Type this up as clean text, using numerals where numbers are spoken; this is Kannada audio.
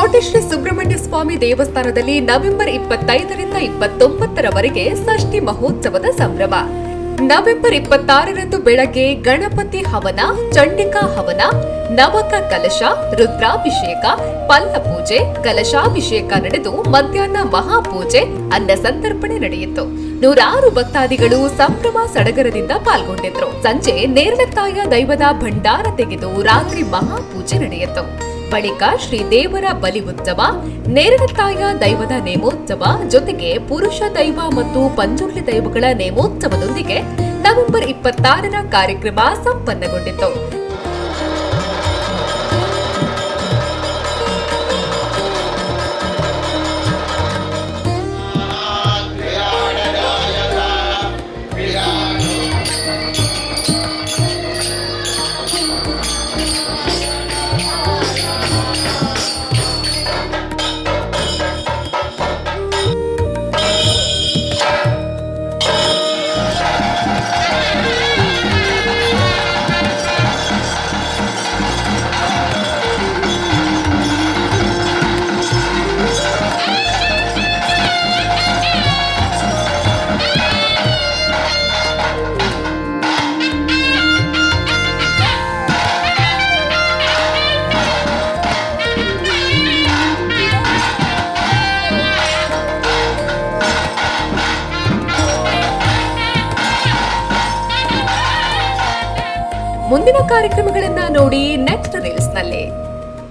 ಕೋಟೆ ಶ್ರೀ ಸುಬ್ರಹ್ಮಣ್ಯ ಸ್ವಾಮಿ ದೇವಸ್ಥಾನದಲ್ಲಿ ನವೆಂಬರ್ 25ರಿಂದ 29ರವರೆಗೆ ಷಷ್ಠಿ ಮಹೋತ್ಸವದ ಸಂಭ್ರಮ. ನವೆಂಬರ್ 26ರಂದು ಬೆಳಗ್ಗೆ ಗಣಪತಿ ಹವನ, ಚಂಡಿಕಾ ಹವನ, ನವಕ ಕಲಶ, ರುದ್ರಾಭಿಷೇಕ, ಪಲ್ಲಪೂಜೆ, ಕಲಶಾಭಿಷೇಕ ನಡೆದು ಮಧ್ಯಾಹ್ನ ಮಹಾಪೂಜೆ, ಅನ್ನ ಸಂತರ್ಪಣೆ ನಡೆಯಿತು. ನೂರಾರು ಭಕ್ತಾದಿಗಳು ಸಂಭ್ರಮ ಸಡಗರದಿಂದ ಪಾಲ್ಗೊಂಡಿದ್ರು. ಸಂಜೆ ನೇರಳತಾಯ ದೈವದ ಭಂಡಾರ ತೆಗೆದು ರಾತ್ರಿ ಮಹಾಪೂಜೆ ನಡೆಯಿತು. ಬಳಿಕ ಶ್ರೀ ದೇವರ ಬಲಿ ಉತ್ಸವ, ನೇರಳತಾಯ ದೈವದ ನೇಮೋತ್ಸವ ಜೊತೆಗೆ ಪುರುಷ ದೈವ ಮತ್ತು ಪಂಜುರ್ಲಿ ದೈವಗಳ ನೇಮೋತ್ಸವದೊಂದಿಗೆ ನವೆಂಬರ್ 26ರ ಕಾರ್ಯಕ್ರಮ ಸಂಪನ್ನಗೊಂಡಿತು. ಮುಂದಿನ ಕಾರ್ಯಕ್ರಮಗಳನ್ನ ನೋಡಿ ನೆಕ್ಸ್ಟ್ ರೀಲ್ಸ್ ನಲ್ಲಿ.